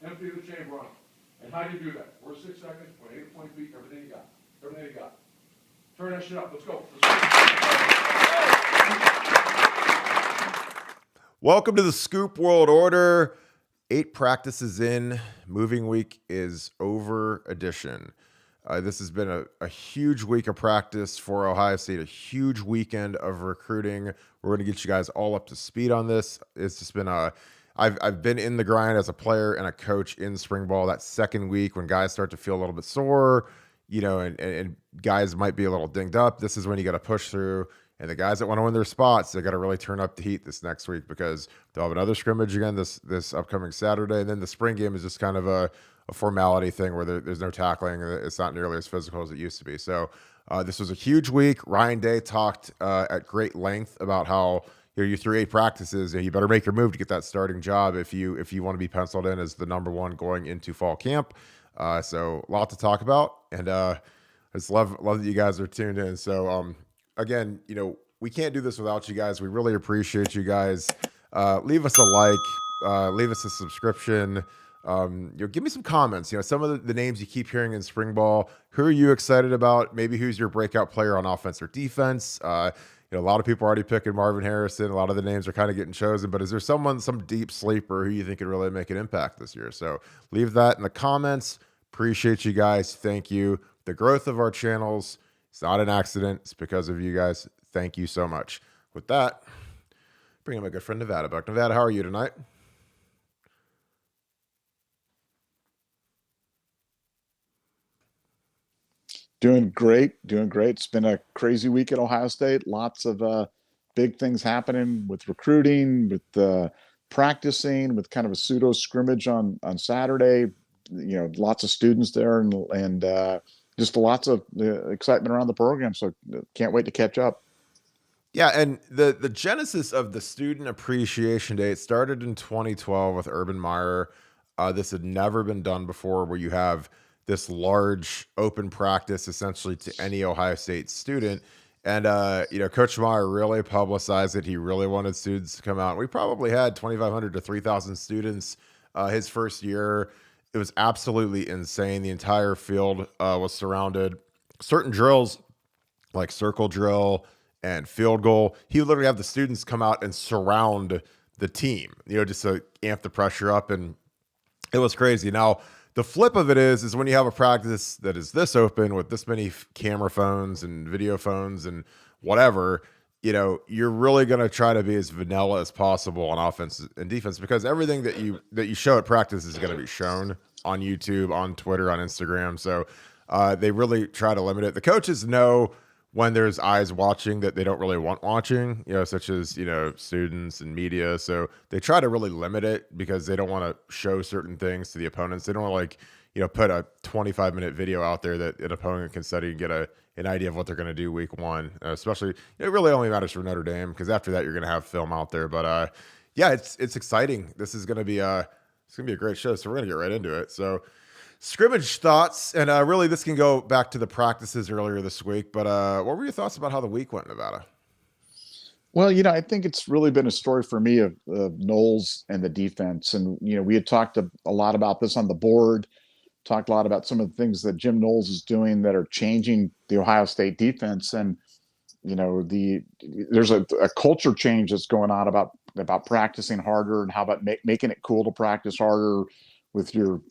Empty the chamber on them. And how do you do that? First 6 seconds, point A to point B, everything you got. Everything you got. Turn that shit up. Let's go. Welcome to the Scoop World Order. 8 practices in. Moving week is over edition. This has been a huge week of practice for Ohio State, a huge weekend of recruiting. We're going to get you guys all up to speed on this. It's just been I've been in the grind as a player and a coach in spring ball. That second week when guys start to feel a little bit sore, and guys might be a little dinged up. This is when you got to push through. And the guys that want to win their spots, they got to really turn up the heat this next week because they'll have another scrimmage again this upcoming Saturday. And then the spring game is just kind of a formality thing where there's no tackling. It's not nearly as physical as it used to be. So this was a huge week. Ryan Day talked at great length about how you threw 8 practices. You better make your move to get that starting job if you want to be penciled in as the number 1 going into fall camp. So a lot to talk about, and I just love that you guys are tuned in. So again, we can't do this without you guys. We really appreciate you guys. Leave us a like, leave us a subscription. Give me some comments. Some of the names you keep hearing in spring ball. Who are you excited about? Maybe who's your breakout player on offense or defense? A lot of people are already picking Marvin Harrison. A lot of the names are kind of getting chosen, but is there some deep sleeper who you think could really make an impact this year? So leave that in the comments. Appreciate you guys. Thank you. The growth of our channels, it's not an accident. It's because of you guys. Thank you so much. With that, bring in my good friend Nevadabuck. Nevada, how are you tonight? Doing great. It's been a crazy week at Ohio State. Lots of big things happening with recruiting, with practicing, with kind of a pseudo scrimmage on Saturday. Lots of students there, and just lots of excitement around the program. So can't wait to catch up. Yeah, and the genesis of the Student Appreciation Day, it started in 2012 with Urban Meyer. This had never been done before, where you have this large open practice essentially to any Ohio State student. And, Coach Meyer really publicized it. He really wanted students to come out. We probably had 2,500 to 3,000 students his first year. It was absolutely insane. The entire field was surrounded. Certain drills, like circle drill and field goal, he would literally have the students come out and surround the team, just to amp the pressure up. And it was crazy. Now, the flip of it is when you have a practice that is this open with this many camera phones and video phones and whatever, you're really going to try to be as vanilla as possible on offense and defense, because everything that you show at practice is going to be shown on YouTube, on Twitter, on Instagram. So they really try to limit it. The coaches know when there's eyes watching that they don't really want watching, such as, students and media. So they try to really limit it because they don't want to show certain things to the opponents. They don't want to put a 25-minute video out there that an opponent can study and get an idea of what they're going to do week 1, especially, it really only matters for Notre Dame because after that, you're going to have film out there. But yeah, it's exciting. This is going to be a great show. So we're going to get right into it. So Scrimmage thoughts, and really this can go back to the practices earlier this week, but what were your thoughts about how the week went in Nevada? Well, I think it's really been a story for me of Knowles and the defense. And, we had talked a lot about this on the board, talked a lot about some of the things that Jim Knowles is doing that are changing the Ohio State defense. And, there's a culture change that's going on about practicing harder and how about making it cool to practice harder with your,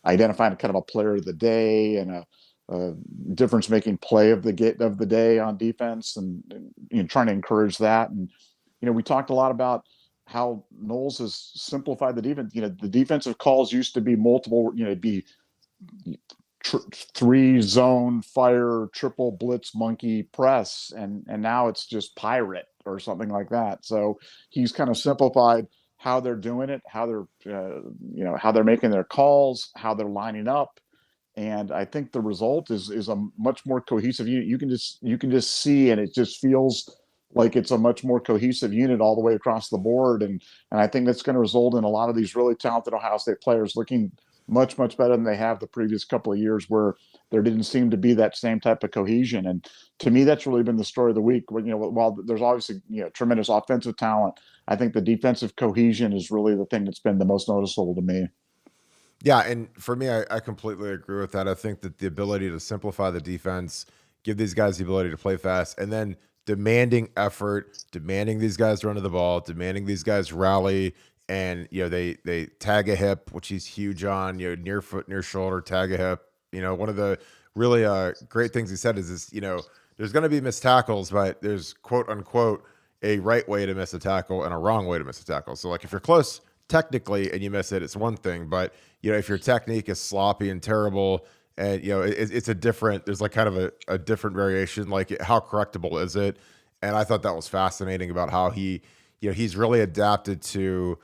identifying kind of a player of the day and a difference-making play of the day on defense, and trying to encourage that. And we talked a lot about how Knowles has simplified the defense. The defensive calls used to be multiple. It'd be 3 zone fire, triple blitz, monkey press, and now it's just pirate or something like that. So he's kind of simplified how they're doing it, how they're how they're making their calls, how they're lining up. And I think the result is a much more cohesive unit. You can just see, and it just feels like it's a much more cohesive unit all the way across the board. And I think that's going to result in a lot of these really talented Ohio State players looking much, much better than they have the previous couple of years, where there didn't seem to be that same type of cohesion. And to me, that's really been the story of the week. While there's obviously tremendous offensive talent, I think the defensive cohesion is really the thing that's been the most noticeable to me. Yeah, and for me, I completely agree with that. I think that the ability to simplify the defense, give these guys the ability to play fast, and then demanding effort, demanding these guys run to the ball, demanding these guys rally, and they tag a hip, which he's huge on. Near foot, near shoulder, tag a hip. One of the really great things he said is there's going to be missed tackles, but there's quote unquote a right way to miss a tackle and a wrong way to miss a tackle. So like if you're close technically and you miss it, it's one thing, but if your technique is sloppy and terrible, and it's a different, there's like kind of a different variation, like how correctable is it? And I thought that was fascinating about how he's really adapted to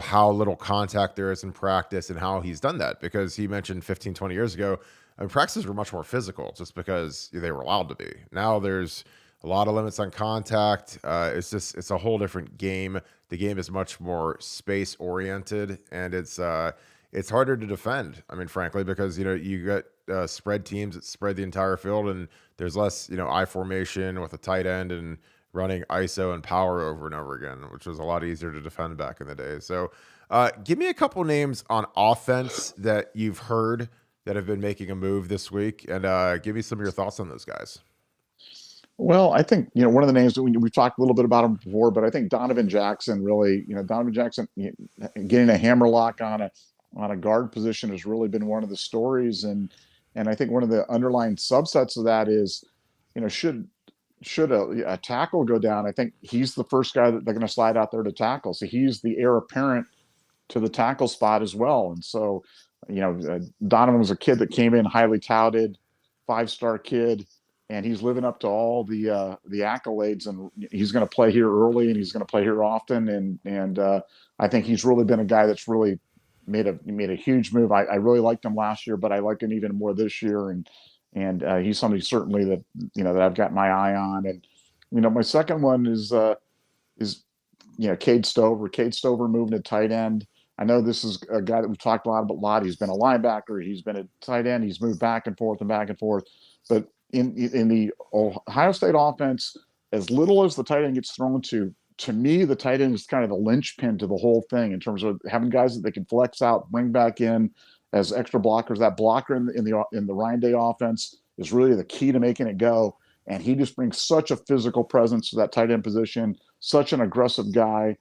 how little contact there is in practice and how he's done that, because he mentioned 15, 20 years ago, I mean, practices were much more physical just because they were allowed to be. Now there's a lot of limits on contact. It's a whole different game. The game is much more space oriented, and it's harder to defend. I mean, frankly, because you got spread teams that spread the entire field, and there's less I formation with a tight end and running ISO and power over and over again, which was a lot easier to defend back in the day. So, give me a couple names on offense that you've heard that have been making a move this week, and give me some of your thoughts on those guys. Well, I think one of the names that we've talked a little bit about him before, but I think Donovan Jackson really, Donovan Jackson getting a hammer lock on a guard position has really been one of the stories, and I think one of the underlying subsets of that is, should a tackle go down, I think he's the first guy that they're going to slide out there to tackle. So he's the heir apparent to the tackle spot as well. And so, Donovan was a kid that came in highly touted, 5-star kid, and he's living up to all the accolades. And he's going to play here early, and he's going to play here often. And I think he's really been a guy that's really made a huge move. I really liked him last year, but I like him even more this year. And he's somebody certainly that that I've got my eye on. And my second one is Cade Stover. Cade Stover moving to tight end. I know this is a guy that we've talked a lot. He's been a linebacker. He's been a tight end. He's moved back and forth and back and forth. But in the Ohio State offense, as little as the tight end gets thrown to me, the tight end is kind of the linchpin to the whole thing in terms of having guys that they can flex out, bring back in as extra blockers. That blocker in the Ryan Day offense is really the key to making it go. And he just brings such a physical presence to that tight end position, such an aggressive guy,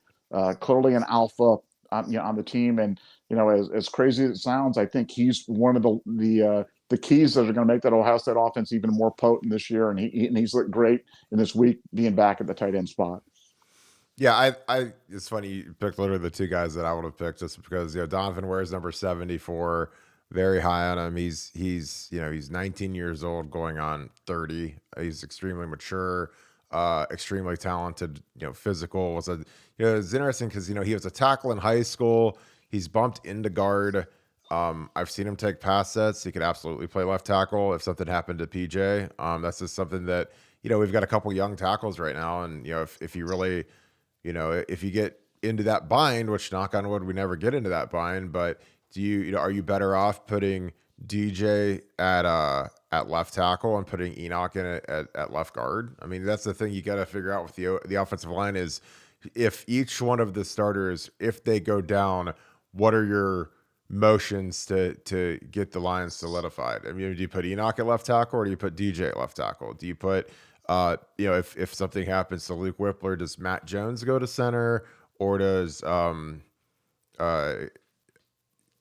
clearly an alpha on the team. And as crazy as it sounds, I think he's one of the keys that are going to make that Ohio State offense even more potent this year. And he's looked great in this week being back at the tight end spot. Yeah, it's funny you picked literally the two guys that I would have picked, just because Donovan wears number 74, very high on him. He's 19 years old, going on 30. He's extremely mature, extremely talented. Physical was it's interesting because he was a tackle in high school. He's bumped into guard. I've seen him take pass sets. He could absolutely play left tackle if something happened to PJ. That's just something that we've got a couple young tackles right now, and if you really if you get into that bind, which knock on wood, we never get into that bind, but are you better off putting DJ at left tackle and putting Enoch in at left guard? I mean, that's the thing you got to figure out with the offensive line is, if each one of the starters, if they go down, what are your motions to get the line solidified? I mean, do you put Enoch at left tackle, or do you put DJ at left tackle? Do you put if something happens to Luke Whippler, does Matt Jones go to center, or does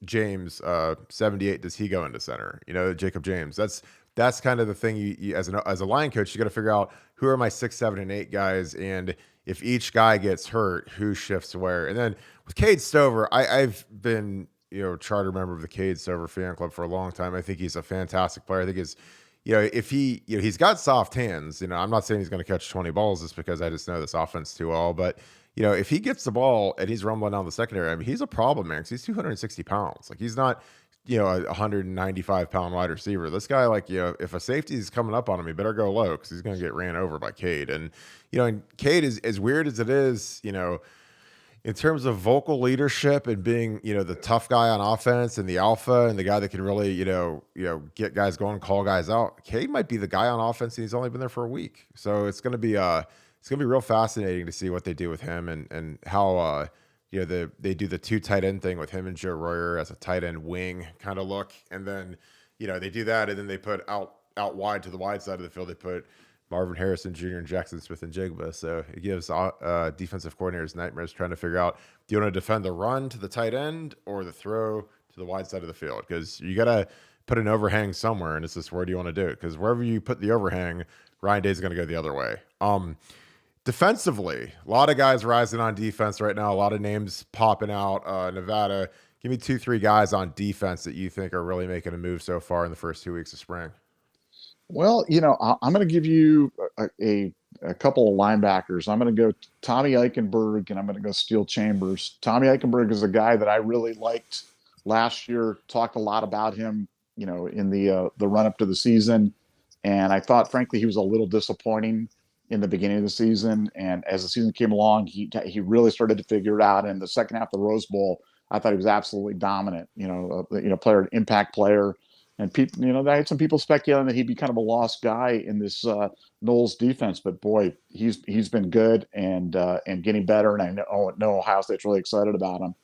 James 78, does he go into center? Jacob James. That's kind of the thing you as a line coach, you got to figure out, who are my 6, 7, and 8 guys, and if each guy gets hurt, who shifts where. And then with Cade Stover, I've been charter member of the Cade Stover fan club for a long time. I think he's a fantastic player. I think if he's got soft hands, I'm not saying he's going to catch 20 balls just because I just know this offense too well, but if he gets the ball and he's rumbling down the secondary, I mean, he's a problem, man, because he's 260 pounds. Like, he's not, a 195-pound wide receiver. This guy, if a safety is coming up on him, he better go low, because he's going to get ran over by Cade. And, and Cade is, as weird as it is, in terms of vocal leadership and being, the tough guy on offense and the alpha and the guy that can really, get guys going, call guys out, Cade might be the guy on offense, and he's only been there for a week. So it's going to be real fascinating to see what they do with him, and how, they do the 2 tight end thing with him and Joe Royer as a tight end wing kind of look. And then, they do that. And then they put out wide to the wide side of the field. They put Marvin Harrison Jr. and Jackson Smith and Jigba. So it gives defensive coordinators nightmares trying to figure out, do you want to defend the run to the tight end or the throw to the wide side of the field? Because you got to put an overhang somewhere. And it's just, where do you want to do it? Because wherever you put the overhang, Ryan Day is going to go the other way. Defensively, a lot of guys rising on defense right now. A lot of names popping out. Nevada, give me 2-3 guys on defense that you think are really making a move so far in the first 2 weeks of spring. Well, I'm going to give you a couple of linebackers. I'm going to go Tommy Eichenberg, and I'm going to go Steel Chambers. Tommy Eichenberg is a guy that I really liked last year. Talked a lot about him, in the run up to the season, and I thought, frankly, he was a little disappointing in the beginning of the season. And as the season came along, he really started to figure it out. In the second half of the Rose Bowl, I thought he was absolutely dominant. Player, impact player. And people, I had some people speculating that he'd be kind of a lost guy in this Knowles defense, but boy, he's been good and getting better. And I know Ohio State's really excited about him.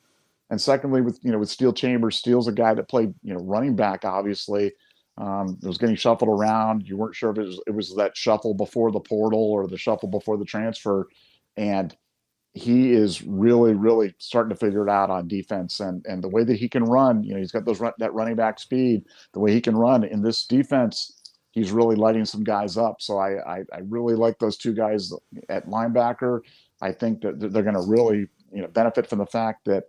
And secondly, with Steel Chambers, Steele's a guy that played running back. Obviously, it was getting shuffled around. You weren't sure if it was that shuffle before the portal or the shuffle before the transfer, and he is really, really starting to figure it out on defense. And the way that he can run, he's got that running back speed. The way he can run in this defense, he's really lighting some guys up. So I really like those 2 guys at linebacker. I think that they're going to really benefit from the fact that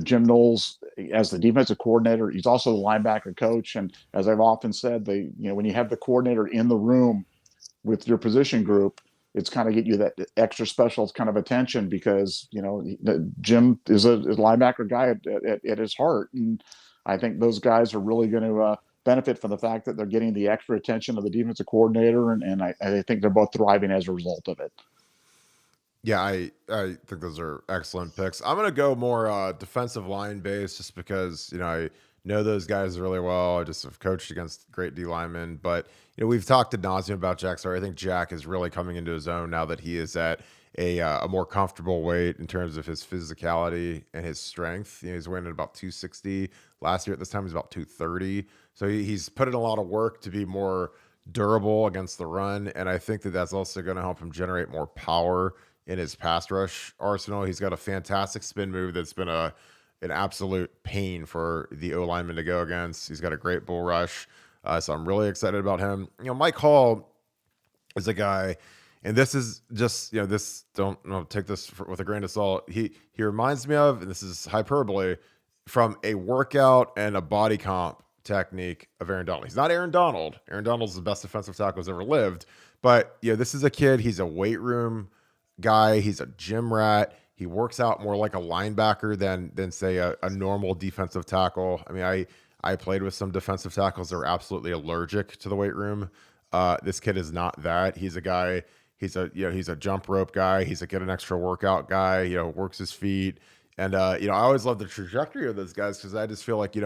Jim Knowles, as the defensive coordinator, he's also the linebacker coach. And as I've often said, when you have the coordinator in the room with your position group, it's kind of get you that extra special kind of attention because, Jim is a linebacker guy at his heart. And I think those guys are really going to benefit from the fact that they're getting the extra attention of the defensive coordinator. And I think they're both thriving as a result of it. Yeah, I think those are excellent picks. I'm going to go more defensive line based just because, I know those guys really well. I just have coached against great D linemen. But, we've talked ad nauseum about Jack Sawyer. I think Jack is really coming into his own now that he is at a more comfortable weight in terms of his physicality and his strength. He's weighing at about 260. Last year at this time, he was about 230. So he's put in a lot of work to be more durable against the run. And I think that that's also going to help him generate more power in his pass rush arsenal. He's got a fantastic spin move that's been an absolute pain for the O lineman to go against. He's got a great bull rush. So I'm really excited about him. Mike Hall is a guy, and this is just, don't take this with a grain of salt. He reminds me of, and this is hyperbole, from a workout and a body comp technique of Aaron Donald. He's not Aaron Donald. Aaron Donald's the best defensive tackle who's ever lived. But, this is a kid. He's a weight room guy. He's a gym rat. He works out more like a linebacker than say a normal defensive tackle. I mean, I played with some defensive tackles that are absolutely allergic to the weight room. This kid is not that. He's a guy. He's a jump rope guy. He's a get an extra workout guy. Works his feet. And I always love the trajectory of those guys because I just feel like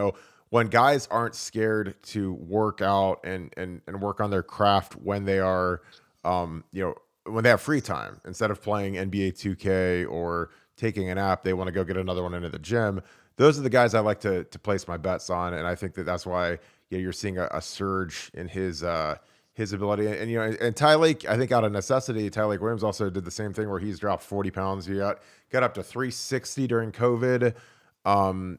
when guys aren't scared to work out and work on their craft when they are when they have free time, instead of playing NBA 2K or taking a nap, they want to go get another one into the gym. Those are the guys I like to place my bets on. And I think that's why you're seeing a surge in his ability. And Ty Lake, I think out of necessity, Ty Lake Williams also did the same thing where he's dropped 40 pounds. He got up to 360 during COVID.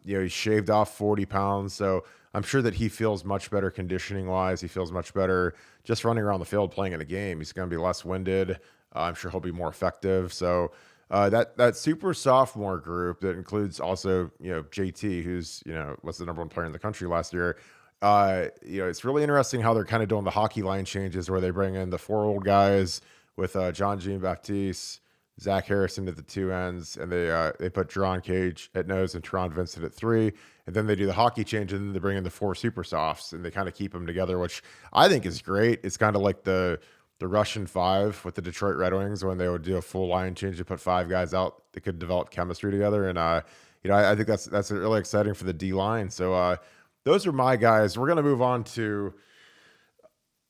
He shaved off 40 pounds. So I'm sure that he feels much better conditioning wise. He feels much better just running around the field, playing in a game. He's going to be less winded. I'm sure he'll be more effective. So that super sophomore group that includes also, JT, who's, was the number 1 player in the country last year. It's really interesting how they're kind of doing the hockey line changes where they bring in the 4 old guys with John Jean-Baptiste, Zach Harrison at the 2 ends, and they put Jerron Cage at nose and Teron Vincent at 3, and then they do the hockey change, and then they bring in the 4 super softs, and they kind of keep them together, which I think is great. It's kind of like the Russian 5 with the Detroit Red Wings when they would do a full line change to put 5 guys out that could develop chemistry together, and I think that's really exciting for the D line. So those are my guys. We're gonna move on to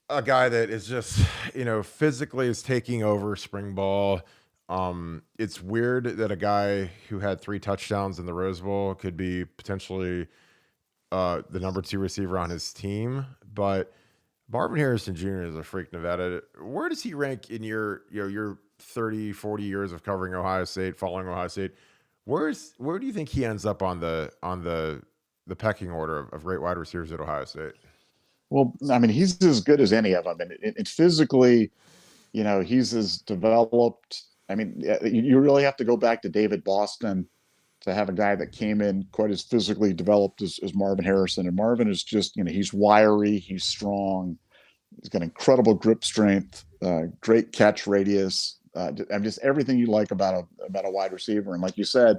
a guy that is just physically is taking over spring ball. It's weird that a guy who had 3 touchdowns in the Rose Bowl could be potentially the number 2 receiver on his team, but Marvin Harrison Jr. is a freak Nevada. Where does he rank in your 30, 40 years of covering Ohio State, following Ohio State? Where do you think he ends up on the pecking order of great wide receivers at Ohio State? Well, I mean, he's as good as any of them, and physically, he's as developed. I mean, you really have to go back to David Boston to have a guy that came in quite as physically developed as Marvin Harrison. And Marvin is just, he's wiry, he's strong, he's got incredible grip strength, great catch radius. I'm just everything you like about a wide receiver. And like you said,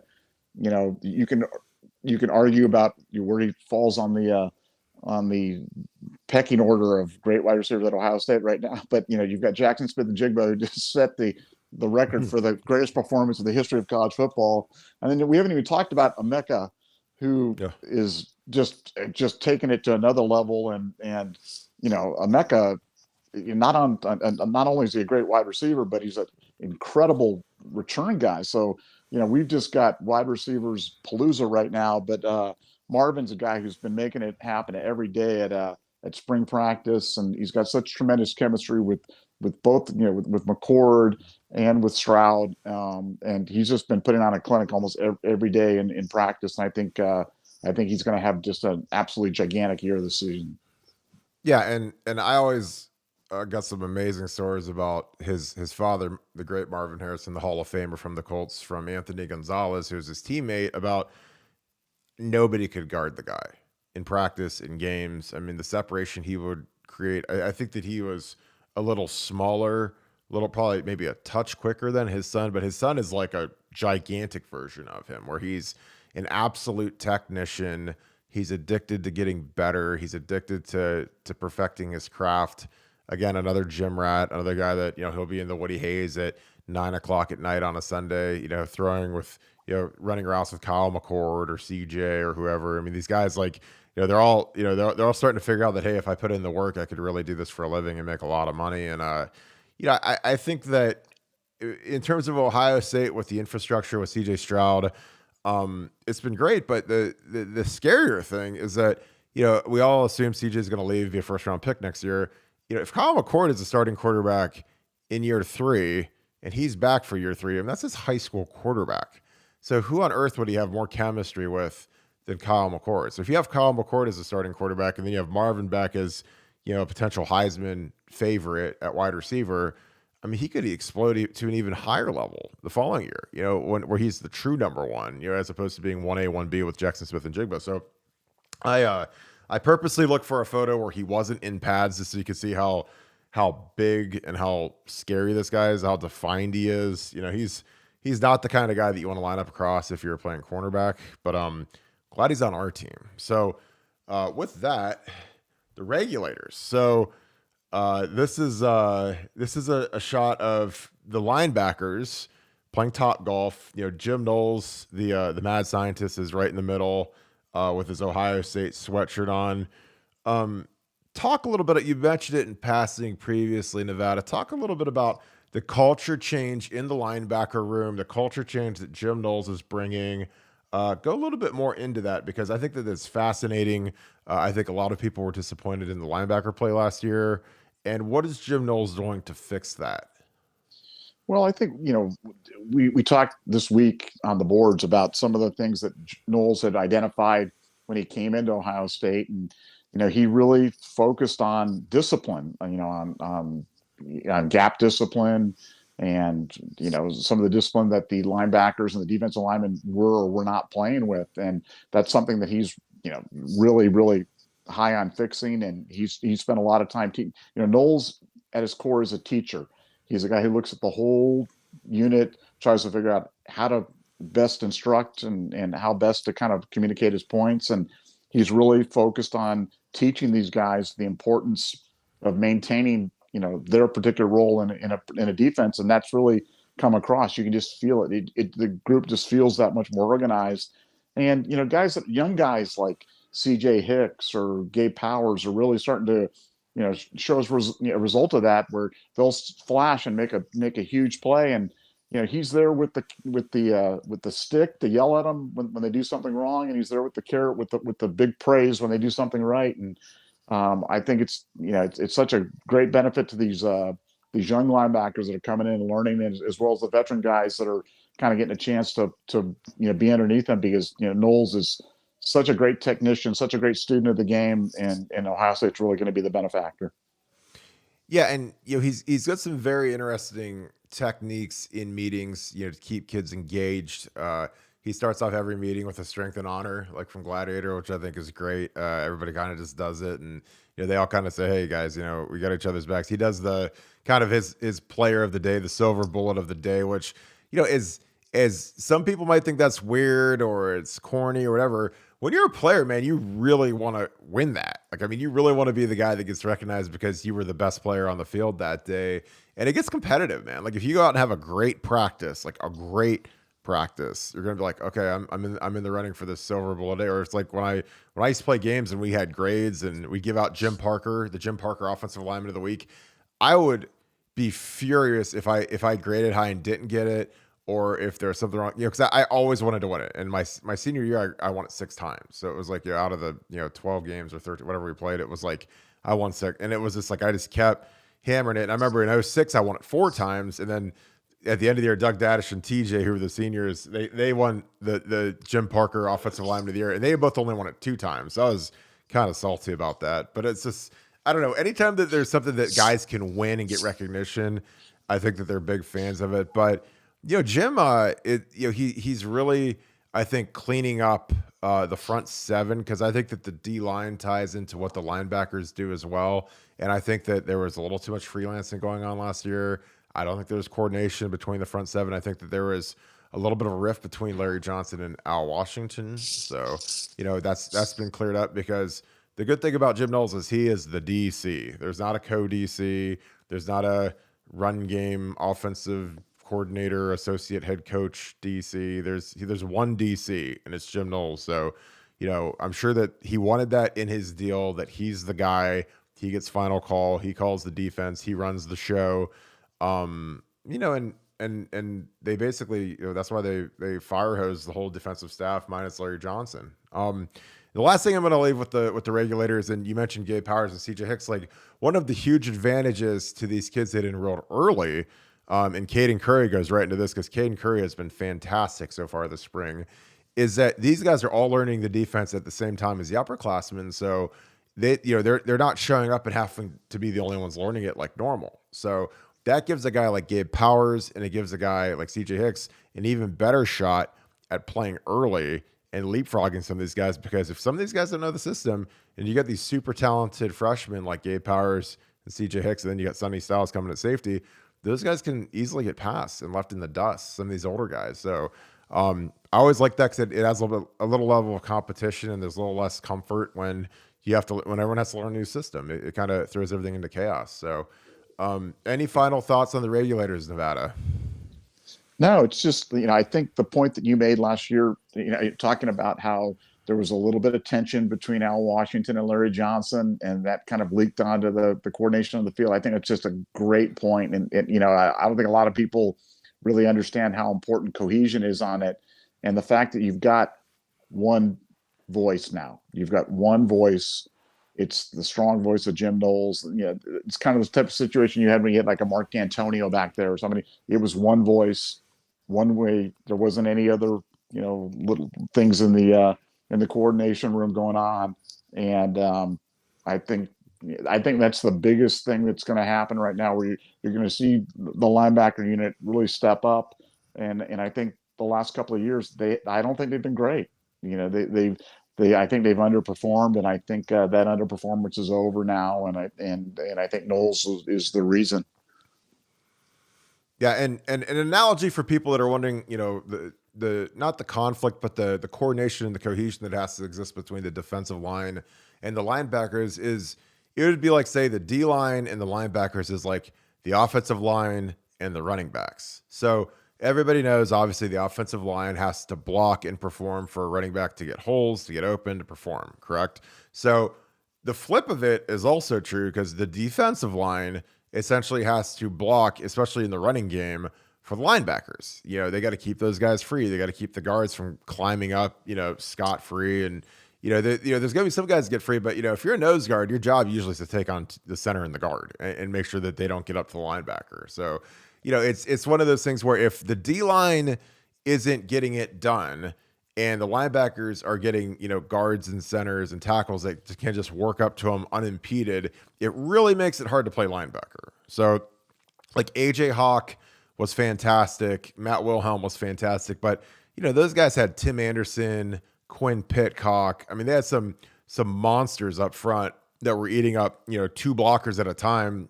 you can argue about where he falls on the pecking order of great wide receivers at Ohio State right now. But you've got Jackson Smith and Jigba, who just set the record for the greatest performance in the history of college football. And then we haven't even talked about Emeka, who is just taking it to another level. And Emeka, not only is he a great wide receiver, but he's an incredible return guy. So we've just got wide receivers palooza right now. But Marvin's a guy who's been making it happen every day at spring practice, and he's got such tremendous chemistry with both, with McCord and with Stroud, and he's just been putting on a clinic almost every day in practice. And I think he's going to have just an absolutely gigantic year this season. Yeah, and I always got some amazing stories about his father, the great Marvin Harrison, the Hall of Famer from the Colts, from Anthony Gonzalez, who was his teammate, about nobody could guard the guy in practice, in games. I mean, the separation he would create. I think that he was a little smaller, probably maybe a touch quicker than his son, but his son is like a gigantic version of him, where he's an absolute technician. He's addicted to getting better. He's addicted to perfecting his craft. Again, another gym rat, another guy that, he'll be in the Woody Hayes at 9:00 at night on a Sunday, throwing with, running routes with Kyle McCord or CJ or whoever. I mean, these guys, like, they're all, they're all starting to figure out that, hey, if I put in the work, I could really do this for a living and make a lot of money. And, I think that in terms of Ohio State with the infrastructure with CJ Stroud, it's been great. But the scarier thing is that, we all assume CJ is going to leave, be a first round pick next year. If Kyle McCord is the starting quarterback in year 3 and he's back for year 3, I mean, that's his high school quarterback. So who on earth would he have more chemistry with than Kyle McCord? So if you have Kyle McCord as a starting quarterback and then you have Marvin back as, a potential Heisman favorite at wide receiver, I mean, he could explode to an even higher level the following year, where he's the true number 1, as opposed to being 1A, 1B with Jackson Smith and Jigba. So I purposely looked for a photo where he wasn't in pads just so you could see how big and how scary this guy is, how defined he is. He's not the kind of guy that you want to line up across if you're playing cornerback, but glad he's on our team. So with that, the regulators. So this is a shot of the linebackers playing top golf. Jim Knowles, the mad scientist, is right in the middle with his Ohio State sweatshirt on. Talk a little bit. You mentioned it in passing previously, Nevada. Talk a little bit about the culture change in the linebacker room, the culture change that Jim Knowles is bringing. Go a little bit more into that, because I think that it's fascinating. I think a lot of people were disappointed in the linebacker play last year. And what is Jim Knowles doing to fix that? Well, I think, we talked this week on the boards about some of the things that Knowles had identified when he came into Ohio State. And, he really focused on discipline, on gap discipline and, some of the discipline that the linebackers and the defensive linemen were or were not playing with. And that's something that he's, really, really high on fixing. And he's spent a lot of time teaching. Knowles at his core is a teacher. He's a guy who looks at the whole unit, tries to figure out how to best instruct and how best to kind of communicate his points. And he's really focused on teaching these guys the importance of maintaining, their particular role in a defense. And that's really come across. You can just feel it. The group just feels that much more organized. And, young guys like CJ Hicks or Gabe Powers are really starting to, shows a result of that, where they'll flash and make a huge play. And he's there with the stick to yell at them when they do something wrong, and he's there with the carrot with the big praise when they do something right. And I think it's such a great benefit to these young linebackers that are coming in and learning, as well as the veteran guys that are kind of getting a chance to be underneath them, because Knowles is such a great technician, such a great student of the game, and Ohio State's really going to be the benefactor. Yeah, and he's got some very interesting techniques in meetings, to keep kids engaged. He starts off every meeting with a strength and honor, like from Gladiator, which I think is great. Everybody kind of just does it, and they all kind of say, "Hey guys, we got each other's backs." He does the kind of his player of the day, the silver bullet of the day, which is, as some people might think that's weird or it's corny or whatever. When you're a player, man, you really want to win that. Like, I mean, you really want to be the guy that gets recognized because you were the best player on the field that day. And it gets competitive, man. Like, if you go out and have a great practice, like a great practice, you're gonna be like, okay, I'm in the running for this silver bullet day. Or it's like when I used to play games and we had grades and we give out the Jim Parker offensive lineman of the week, I would be furious if I graded high and didn't get it, or if there's something wrong, because I always wanted to win it. And my senior year, I won it 6 times. So it was like, out of the 12 games or 13, whatever we played, it was like I won 6, and it was just like I just kept hammering it. And I remember in 06 I won it 4 times, and then at the end of the year, Doug Dadish and TJ, who were the seniors, they won the Jim Parker Offensive Lineman of the Year, and they both only won it 2 times. So I was kind of salty about that, but it's just, I don't know. Anytime that there's something that guys can win and get recognition, I think that they're big fans of it. But Jim, he's really, I think, cleaning up the front 7, because I think that the D line ties into what the linebackers do as well. And I think that there was a little too much freelancing going on last year. I don't think there was coordination between the front 7. I think that there was a little bit of a rift between Larry Johnson and Al Washington. So, that's been cleared up, because the good thing about Jim Knowles is he is the DC. There's not a co-DC. There's not a run game offensive coordinator, associate head coach, DC. There's one DC, and it's Jim Knowles. So, I'm sure that he wanted that in his deal, that he's the guy. He gets final call. He calls the defense. He runs the show. And they basically, that's why they fire hose the whole defensive staff minus Larry Johnson. The last thing I'm going to leave with the regulators, and you mentioned Gabe Powers and CJ Hicks, like one of the huge advantages to these kids that enrolled early, and Caden Curry goes right into this, because Caden Curry has been fantastic so far this spring, is that these guys are all learning the defense at the same time as the upperclassmen. So they're not showing up and having to be the only ones learning it like normal. So that gives a guy like Gabe Powers, and it gives a guy like CJ Hicks an even better shot at playing early and leapfrogging some of these guys, because if some of these guys don't know the system, and you got these super talented freshmen like Gabe Powers and CJ Hicks, and then you got Sonny Styles coming at safety, those guys can easily get passed and left in the dust, some of these older guys. So I always like that, because it adds a little level of competition, and there's a little less comfort when everyone has to learn a new system. It kind of throws everything into chaos. So any final thoughts on the regulators, Nevada? No, it's just, I think the point that you made last year, talking about how there was a little bit of tension between Al Washington and Larry Johnson, and that kind of leaked onto the coordination of the field. I think it's just a great point. And I don't think a lot of people really understand how important cohesion is on it. And the fact that you've got one voice now, you've got one voice. It's the strong voice of Jim Knowles. It's kind of the type of situation you had when you had like a Mark D'Antonio back there or somebody. It was one voice, one way. There wasn't any other, little things in the coordination room going on. And I think that's the biggest thing that's going to happen right now, where you're going to see the linebacker unit really step up. And I think the last couple of years, I don't think they've been great. I think they've underperformed, and I think that underperformance is over now. And I think Knowles is the reason. Yeah, and an analogy for people that are wondering, the not the conflict, but the coordination and the cohesion that has to exist between the defensive line and the linebackers is, it would be like, say, the D line and the linebackers is like the offensive line and the running backs. So everybody knows, obviously, the offensive line has to block and perform for a running back to get holes, to get open, to perform, correct? So the flip of it is also true, because the defensive line essentially has to block, especially in the running game, for the linebackers. They got to keep those guys free. They got to keep the guards from climbing up, scot free. And there's going to be some guys get free, but if you're a nose guard, your job usually is to take on the center and the guard and make sure that they don't get up to the linebacker. So, it's one of those things where if the D line isn't getting it done and the linebackers are getting, guards and centers and tackles that can just work up to them unimpeded, it really makes it hard to play linebacker. So like AJ Hawk was fantastic. Matt Wilhelm was fantastic, but those guys had Tim Anderson, Quinn Pitcock. I mean, they had some monsters up front that were eating up, 2 blockers at a time,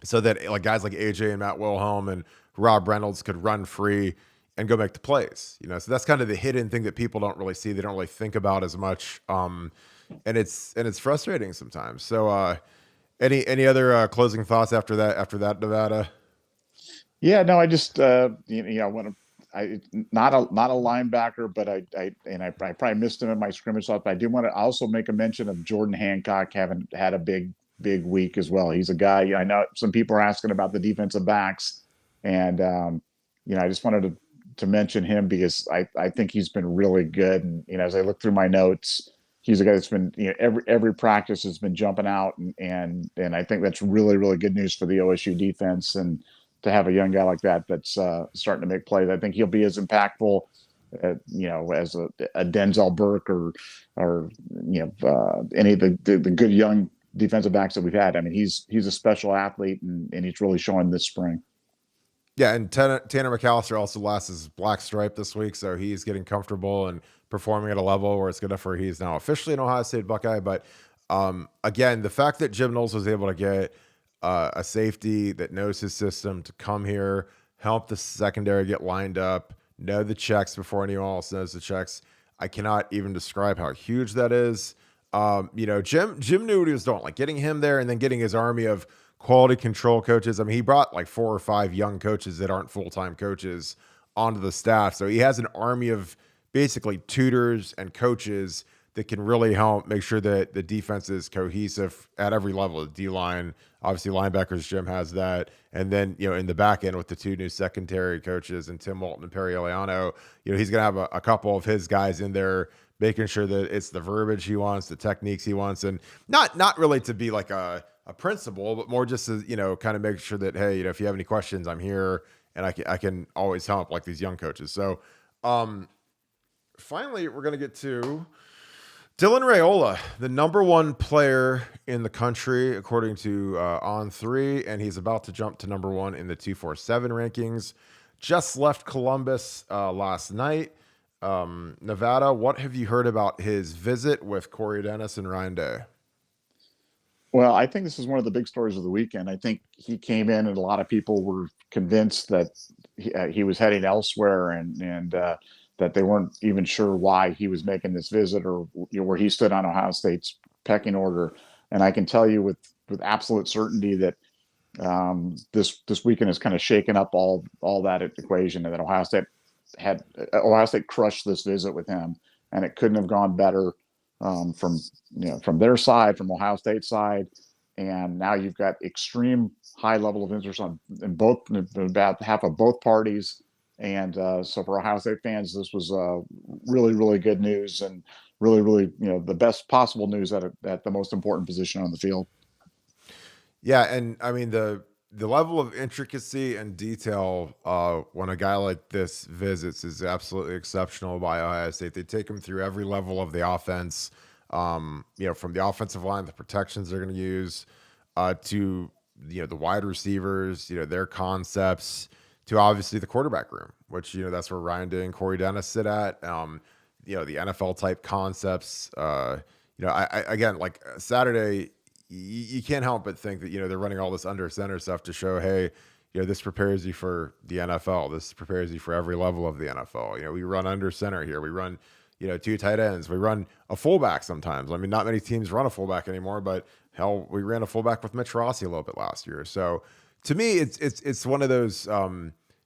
so that like guys like AJ and Matt Wilhelm and Rob Reynolds could run free and go make the plays. So that's kind of the hidden thing that people don't really see. They don't really think about as much. And it's frustrating sometimes. So any other closing thoughts after that, Nevada? Yeah, no, I just when I not a linebacker, but I probably missed him in my scrimmage thoughts. But I do want to also make a mention of Jordan Hancock having had a big week as well. He's a guy, I know some people are asking about the defensive backs, and I just wanted to mention him because I think he's been really good. And as I look through my notes, he's a guy that's been every practice has been jumping out, and I think that's really, really good news for the OSU defense. And to have a young guy like that's starting to make plays, I think he'll be as impactful, as a Denzel Burke or any of the good young defensive backs that we've had. I mean, he's a special athlete, and he's really showing this spring. Yeah, and Tanner McAllister also lost his black stripe this week, so he's getting comfortable and performing at a level where it's good enough for he's now officially an Ohio State Buckeye. But again, the fact that Jim Knowles was able to get a safety that knows his system to come here, help the secondary get lined up, know the checks before anyone else knows the checks, I cannot even describe how huge that is. Jim knew what he was doing, like getting him there and then getting his army of quality control coaches. I mean, he brought like 4 or 5 young coaches that aren't full-time coaches onto the staff. So he has an army of basically tutors and coaches that can really help make sure that the defense is cohesive at every level. The D-line, obviously linebackers, Jim has that. And then, in the back end with the 2 new secondary coaches and Tim Walton and Perry Eliano, he's going to have a couple of his guys in there making sure that it's the verbiage he wants, the techniques he wants, and not really to be like a principal, but more just to, kind of make sure that, hey, if you have any questions, I'm here and I can always help, like these young coaches. So finally, we're going to get to Dylan Raiola, the #1 player in the country, according to On3, and he's about to jump to #1 in the 247 rankings. Just left Columbus last night. Nevada, what have you heard about his visit with Corey Dennis and Ryan Day? Well, I think this is one of the big stories of the weekend. I think he came in and a lot of people were convinced that he was heading elsewhere, and that they weren't even sure why he was making this visit or where he stood on Ohio State's pecking order. And I can tell you with absolute certainty that this weekend has kind of shaken up all that equation, and that Ohio State crushed this visit with him, and it couldn't have gone better. From their side, from Ohio State side, and now you've got extreme high level of interest in about half of both parties, and so for Ohio State fans, this was really, really good news, and really, really the best possible news at the most important position on the field. Yeah, and I mean the level of intricacy and detail when a guy like this visits is absolutely exceptional by Ohio State. They take him through every level of the offense, from the offensive line, the protections they're going to use, to the wide receivers, their concepts, to obviously the quarterback room, which that's where Ryan Day and Corey Dennis sit at. The NFL type concepts. I again, like Saturday, you can't help but think that, they're running all this under center stuff to show, hey, this prepares you for the NFL. This prepares you for every level of the NFL. We run under center here. We run, 2 tight ends. We run a fullback sometimes. I mean, not many teams run a fullback anymore, but hell, we ran a fullback with Mitch Rossi a little bit last year. So to me, it's one of those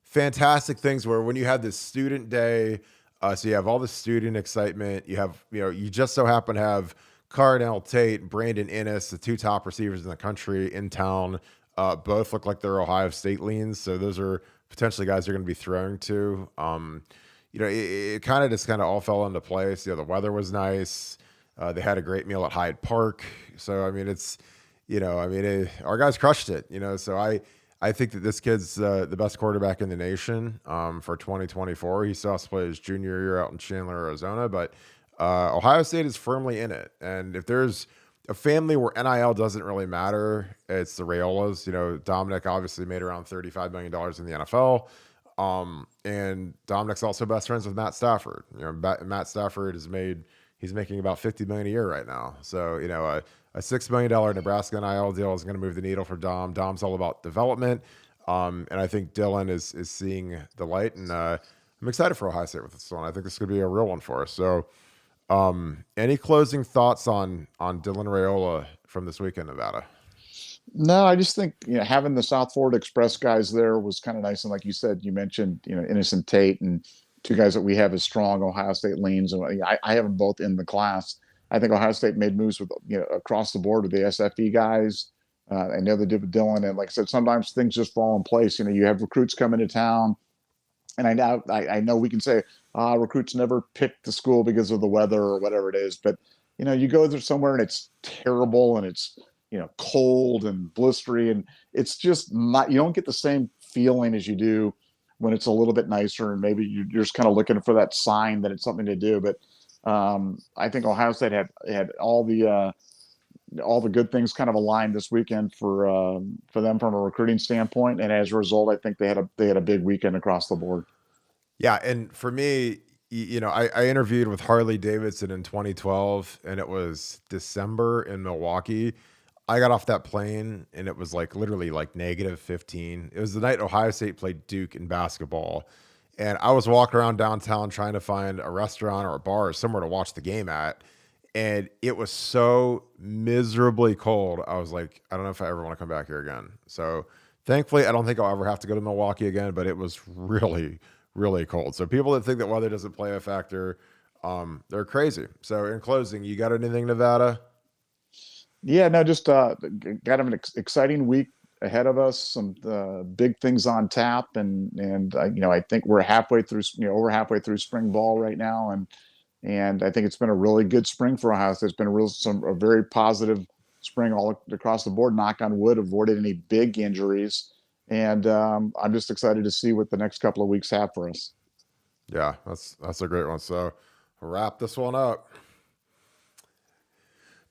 fantastic things where when you have this student day, so you have all the student excitement, you have, you just so happen to have Carnell Tate, Brandon Innes, the 2 top receivers in the country in town, both look like they're Ohio State leans. So those are potentially guys are going to be throwing to. It kind of just kind of all fell into place. The weather was nice. They had a great meal at Hyde Park. So, I mean, our guys crushed it, so I think that this kid's the best quarterback in the nation for 2024. He still has to play his junior year out in Chandler, Arizona, but Ohio State is firmly in it. And if there's a family where NIL doesn't really matter, it's the Raiolas. Dominic obviously made around $35 million in the NFL. And Dominic's also best friends with Matt Stafford. Matt Stafford he's making about $50 million a year right now. So, a $6 million Nebraska NIL deal is going to move the needle for Dom. Dom's all about development. And I think Dylan is seeing the light, and I'm excited for Ohio State with this one. I think this could be a real one for us. So, any closing thoughts on Dylan Raiola from this weekend, Nevada? No, I just think having the South Florida Express guys there was kind of nice, and like you said, you mentioned Innocent Tate and two guys that we have as strong Ohio State leans, and I have them both in the class. I think Ohio State made moves with across the board with the SFE guys. I know they did with Dylan, and like I said, sometimes things just fall in place. You have recruits coming to town, and I know we can say recruits never pick the school because of the weather or whatever it is, but you go there somewhere and it's terrible and it's cold and blistery, and it's just not, you don't get the same feeling as you do when it's a little bit nicer, and maybe you're just kind of looking for that sign that it's something to do. But I think Ohio State had all the good things kind of aligned this weekend for them from a recruiting standpoint, and as a result, I think they had a big weekend across the board. Yeah, and for me, I interviewed with Harley Davidson in 2012, and it was December in Milwaukee. I got off that plane and it was literally -15. It was the night Ohio State played Duke in basketball. And I was walking around downtown trying to find a restaurant or a bar or somewhere to watch the game at. And it was so miserably cold. I was like, I don't know if I ever want to come back here again. So thankfully, I don't think I'll ever have to go to Milwaukee again, but it was really, really cold. So people that think that weather doesn't play a factor, they're crazy. So in closing, you got anything, Nevada? Yeah, no, just got an exciting week ahead of us. Some big things on tap, and I think we're halfway through. Over halfway through spring ball right now, and I think it's been a really good spring for Ohio State. It's been a very positive spring all across the board. Knock on wood, avoided any big injuries, and I'm just excited to see what the next couple of weeks have for us. Yeah, that's a great one. So we'll wrap this one up.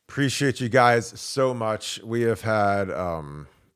Appreciate you guys so much. We have had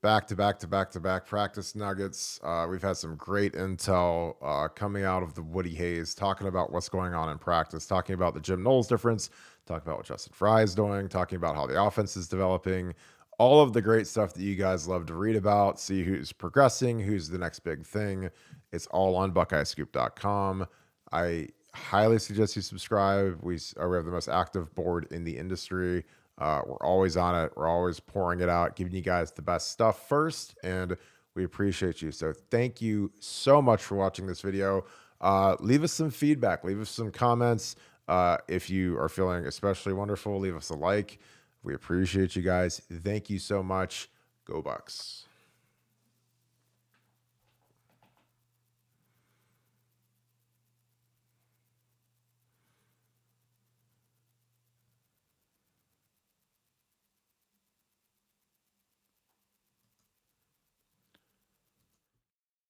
back-to-back practice nuggets. We've had some great intel coming out of the Woody Hayes, talking about what's going on in practice, talking about the Jim Knowles difference, talking about what Justin Fry is doing, talking about how the offense is developing, all of the great stuff that you guys love to read about, see who's progressing, who's the next big thing. It's all on BuckeyeScoop.com. I highly suggest you subscribe. We have the most active board in the industry. We're always on it. We're always pouring it out, giving you guys the best stuff first, and we appreciate you. So thank you so much for watching this video. Leave us some feedback. Leave us some comments. If you are feeling especially wonderful, leave us a like. We appreciate you guys. Thank you so much. Go Bucks.